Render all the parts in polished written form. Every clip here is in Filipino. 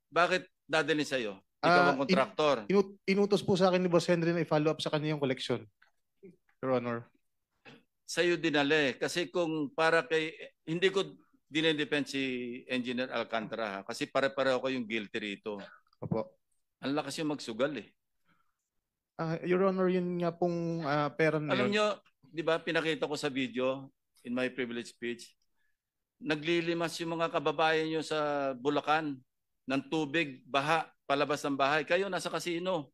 Bakit dadalhin sa'yo? Ikaw ang kontraktor. Inutos po sa akin ni Boss Henry na i-follow up sa kanya yung collection, Your Honor. Sa'yo dinali. Kasi kung para kay... Hindi ko dinedepend si Engineer Alcantara, ha? Kasi pare-pareho ko yung guilty rito. Opo. Ang lakas yung magsugal eh. Your Honor, yun nga pong pera na Alam yun. nyo, di ba pinakita ko sa video in my privilege speech, naglilimas yung mga kababayan nyo sa Bulacan ng tubig, baha, palabas ng bahay. Kayo nasa casino.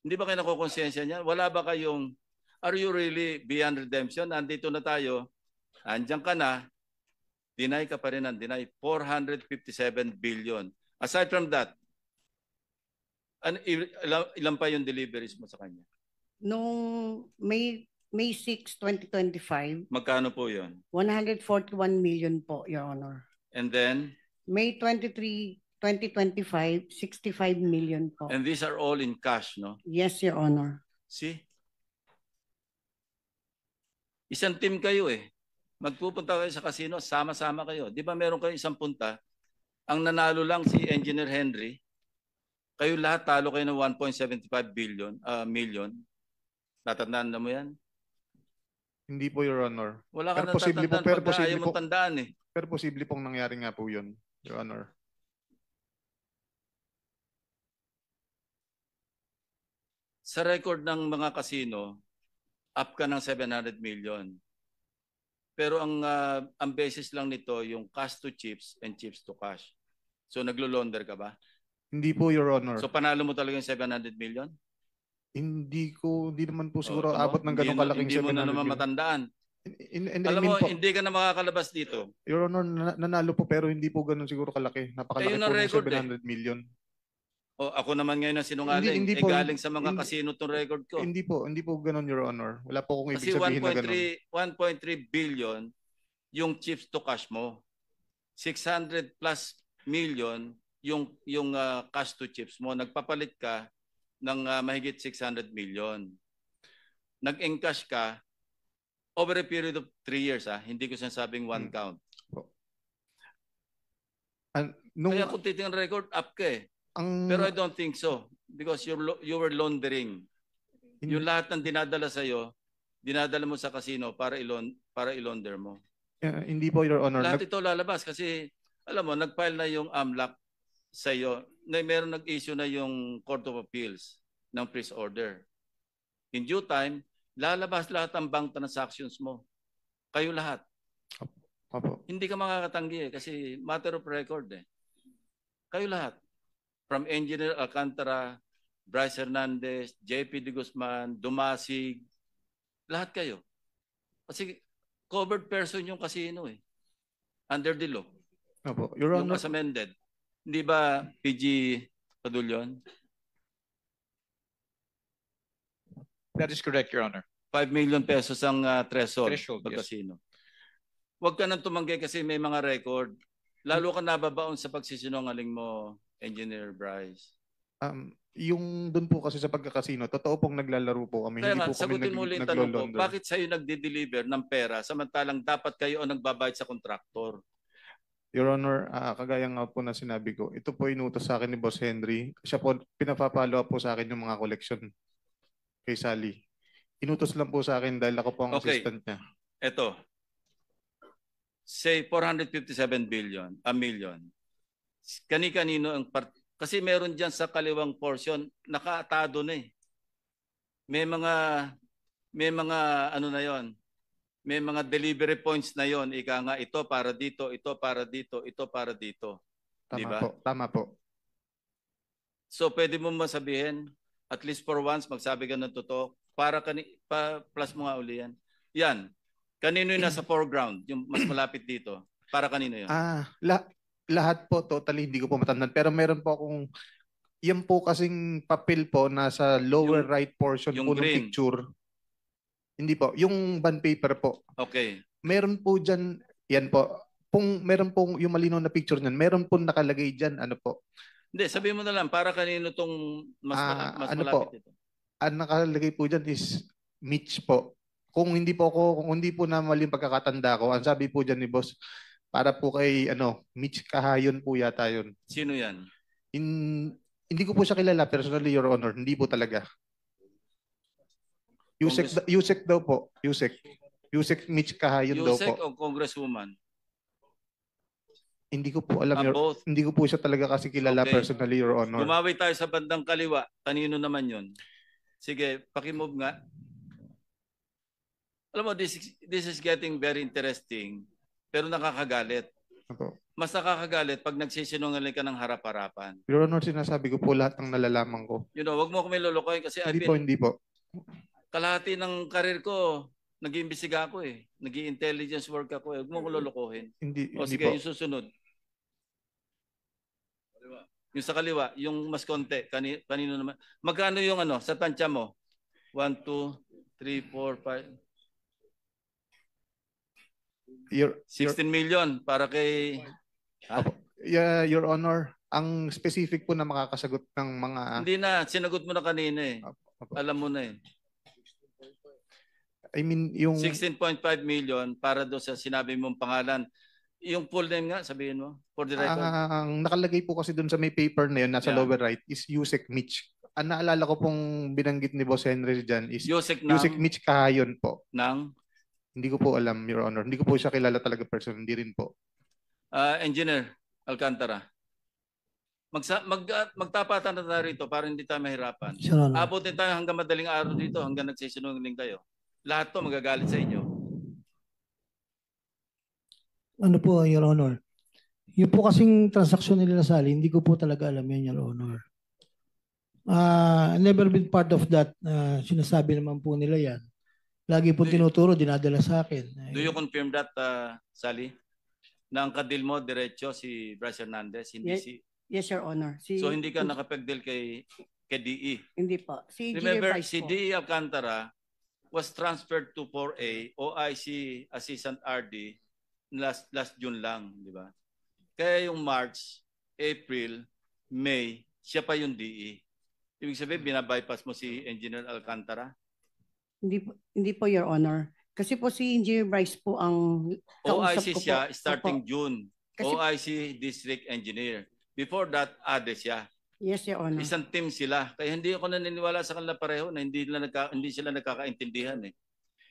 Hindi ba kayo nakukonsensya niyan? Wala ba kayong, are you really beyond redemption? Nandito na tayo, andyan ka na, deny ka pa rin ng deny. 457 billion. Aside from that, ilan pa yung deliveries mo sa kanya? Noong May 6, 2025. Magkano po yun? 141 million po, Your Honor. And then? May 23, 2025, 65 million po. And these are all in cash, no? Yes, Your Honor. See? Isang team kayo eh. Magpupunta kayo sa casino, sama-sama kayo. Di ba meron kayo isang punta? Ang nanalo lang si Engineer Henry. Kayo lahat talo kayo ng 1.75 million. Tatandaan na mo yan? Hindi po, Your Honor. Wala ka pero na posible tatandaan pero pagka posible ayaw mong tandaan eh. Pero posible pong nangyari nga po yun, Your Honor. Sa record ng mga casino, up ka ng 700 million. Pero ang basis lang nito yung cash to chips and chips to cash. So naglo-launder ka ba? Hindi po, Your Honor. So panalo mo talaga yung 700 million? Hindi naman po siguro abot ng ganong kalaking 700 million. Hindi mo na naman matandaan. Alam mo, hindi ka na makakalabas dito. Your Honor, nanalo po pero hindi po ganun siguro kalaki. Napakalaki po ng 700 million. O ako naman ngayon ang sinungaling. Hindi po, galing sa mga casino tong record ko. Hindi po ganun, Your Honor. Wala po akong ibig sabihin na ganun. 1.3 billion yung chips to cash mo. 600 plus million yung cash to chips mo. Nagpapalit ka ng mahigit 600 million. Nag-encash ka over a period of 3 years. Hindi ko sinasabing one count. Kaya kung titingnan record, up ka eh. Pero I don't think so. Because you were laundering. Yung lahat ng dinadala sa'yo, dinadala mo sa casino para i-launder mo. Hindi po, Your Honor. Lahat ito lalabas kasi, alam mo, nag-file na yung AMLAC sa'yo. Meron nag-issue na yung Court of Appeals ng freeze order. In due time, lalabas lahat ang bank transactions mo. Kayo lahat. Opo. Hindi ka makakatanggi kasi matter of record eh. Kayo lahat. From Engineer Alcantara, Bryce Hernandez, JP De Guzman, Dumasig, lahat kayo. Kasi covered person yung casino eh. Under the law. Opo. Your Honor. Yung as amended. Hindi ba PG Padulyon? That is correct, Your Honor. 5 million pesos ang threshold pag yes. casino. Huwag ka nang tumanggi kasi may mga record. Lalo ka nababaon sa pagsisinungaling mo, Engineer Bryce. Yung doon po kasi sa pagkakasino, totoo pong naglalaro po kami. Kaya hindi nga, po kami sagutin mo ulit tanong ko, naglo-launder. bakit sa'yo nagde-deliver ng pera samantalang dapat kayo ang nagbabayad sa kontraktor? Your Honor, kagaya nga po na sinabi ko, ito po inutos sa akin ni Boss Henry. Siya po, pinapapalo up po sa akin yung mga collection kay Sally. Inutos lang po sa akin dahil ako po ang assistant niya. Ito. Say 457 million. Kani-kanino ang kasi meron diyan sa kaliwang portion nakaatado na eh. May mga ano na 'yon. May mga delivery points na 'yon. Ika nga ito para dito, ito para dito, ito para dito. Tama diba? po, tama po. So pwede mo masabihin at least for once magsabi ka ng totoo para plus mo nga uli yan. Yan. Kanino yung nasa foreground? Yung mas malapit dito. Para kanino yun? Lahat po, totally hindi ko po matandaan. Pero meron po akong, yan po kasing papel po nasa lower right portion po ng picture. Hindi po. Yung bond paper po. Okay. Meron po dyan, yan po. Meron po yung malinaw na picture niyan. Meron po nakalagay dyan, ano po. Hindi, sabihin mo na lang, para kanino tong mas ano malapit ito? Ang nakalagay po dyan is Mitch po. Kung hindi po na maling pagkakatanda ko, ang sabi po dyan ni Boss, Para po kay Mitch Kahayon po yata yun. Sino yan? Hindi ko po siya kilala personally, Your Honor. Hindi po talaga. Yusek daw po. Yusek Mitch Kahayon daw Yusek po. o Congresswoman? Hindi ko po alam. Both. Hindi ko po siya talaga kasi kilala Okay. personally, Your Honor. Gumawi tayo sa bandang kaliwa. Kanino naman yun? Sige, pakimove nga. Alam mo, this is getting very interesting, pero nakakagalit. Opo. Mas nakakagalit pag nagsisinungaling ka ng harap-harapan. Your Honor, sinasabi ko po lahat ng nalalaman ko. You know, wag mo kami lulukoy kasi Hindi po. kalahati ng karir ko, nag-iimbestiga ako eh. Nag-i-intelligence work ako eh. Huwag mo ko lulukohin. Hindi O po. sige, yung susunod. Yung sa kaliwa, yung mas konti. Kanino naman? Magkano yung sa tansya mo? 1, 2, 3, 4, 5. 16 million para kay... Your Honor, ang specific po na makakasagot ng mga... Hindi na, sinagot mo na kanina eh. Opo. Alam mo na eh. I mean, yung... 16.5 million para doon sa sinabi mong pangalan. Yung full name nga, sabihin mo, for the record. Ang nakalagay po kasi doon sa may paper na yun, nasa Yeah. lower right, is Yusek Mitch. Ang naalala ko pong binanggit ni Boss Henry dyan is Yusek Yusek Mitch Kahayon po. ng Hindi ko po alam, Your Honor. Hindi ko po siya kilala talaga person. Hindi rin po. Engineer Alcantara. Magtapatan na tayo rito para hindi tayo mahirapan. Your Honor. Abutin tayo hanggang madaling araw dito, hanggang nagsisinungaling kayo. Lahat to magagalit sa inyo. Ano po, Your Honor? Yung po kasing transaksyon nila Sally, hindi ko po talaga alam yan, Your Honor. Never been part of that. Sinasabi naman po nila yan. Lagi po tinuturo, dinadala sa akin. Do you confirm that, Sally? Na ang kadil mo, diretso si Bryce Hernandez, hindi Yes. Yes, Your Honor. So hindi ka nakapagdeal kay DE. Hindi po. Si Remember, Engineer Bryce si po. DE Alcantara was transferred to 4A, OIC Assistant RD, last June lang, di ba? Kaya yung March, April, May, siya pa yung DE. Ibig sabihin, binabypass mo si Engineer Alcantara? Hindi po, Your Honor. Kasi po si Engineer Bryce po ang kausap OIC ko siya po. starting Opo. June. Kasi- OIC District Engineer. Before that, ADE siya. Yes, Your Honor. Isang team sila. Kaya hindi ako naniniwala sa kanila pareho na hindi sila nagkakaintindihan eh.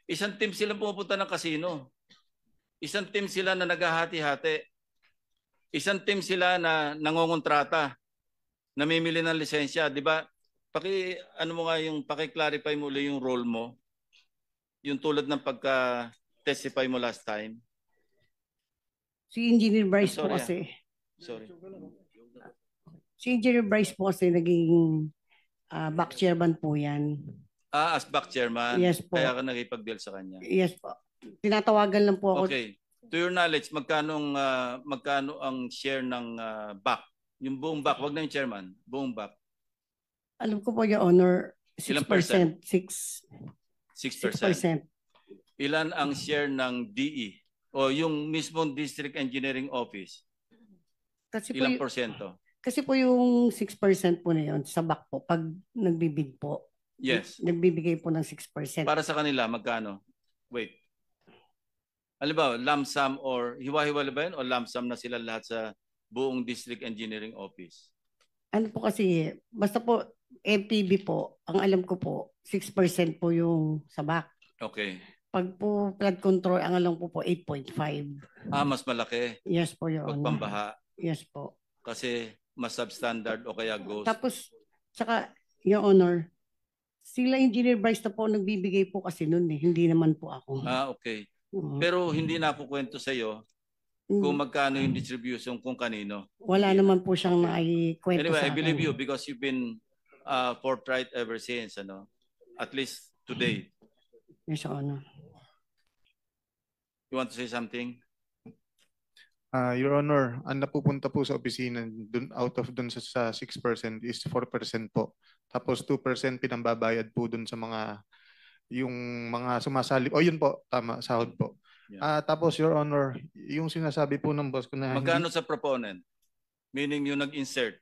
Isang team sila pupunta ng kasino. Isang team sila na naghahati-hati. Isang team sila na nangongontrata. Namimili ng lisensya, 'di ba? Paki-clarify mo ulit yung role mo. Yung tulad ng pagka-testify mo last time. Si Engineer Bryce po Sorry, kasi. Sorry. Si Engineer Bryce po kasi naging back chairman po yan. As back chairman. Yes po. Kaya ka nakipag-deal sa kanya. Yes po. Tinatawagan lang po ako. Okay. To your knowledge, magkano ang share ng back? Yung buong back, wag na yung chairman. Buong back. Alam ko po, Your Honor, 6%. Ilang percent? 6%. 6%. Ilan ang share ng DE? O yung mismong District Engineering Office? Kasi po, Ilang porsyento? kasi po yung 6% po na yun sa back po, pag nagbibid po, Yes. nagbibigay po ng 6%. Para sa kanila, magkano? Wait. Alam ba, lump sum or hiwa-hiwala ba yun o lump sum na sila lahat sa buong District Engineering Office? Ano po kasi, basta po, MPB po, ang alam ko po, 6% po yung sa back. Okay. Pag po flood control, ang alam ko po, 8.5. Mas malaki Yes po, Your pag Honor. pambaha Yes po. kasi mas substandard o kaya ghost. Tapos, saka, Your Honor, sila Engineer Bryce na po nagbibigay po kasi nun eh. Hindi naman po ako. Okay. Oo. Pero hindi na ako kwento sa iyo kung magkano yung distribution kung kanino. Wala naman po siyang naikwento Anyway, sa I believe akin. you because you've been forthright ever since, at least today. Yes, Your Honor. You want to say something? Your Honor, ang napupunta po sa opisina out of dun sa 6% is 4% po. Tapos 2% pinambabayad po dun sa yung mga sumasali. O yun po, tama, sahod po. Yeah. Tapos Your Honor, yung sinasabi po ng boss ko na Magkano sa proponent? Meaning yung nag-insert.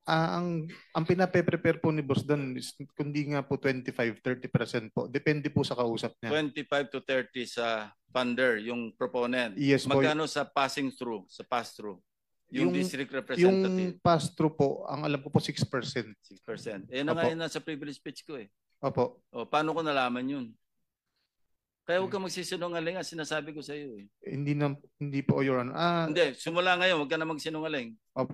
Ang pinape-prepare po ni boss doon is kundi nga po 25-30% po. Depende po sa kausap niya. 25 to 30 sa funder, yung proponent. Yes po. Magkano sa passing through, sa pass-through? Yung district Yung representative, pass-through po, ang alam ko po 6%. 6%. Eh, na nga Opo. yun nasa privilege speech ko eh. Opo. O, paano ko nalaman yun? Kaya huwag ka magsisinungaling, ang sinasabi ko sa iyo eh. Hindi po, Your Honor. Hindi, simula ngayon, huwag ka na magsinungaling.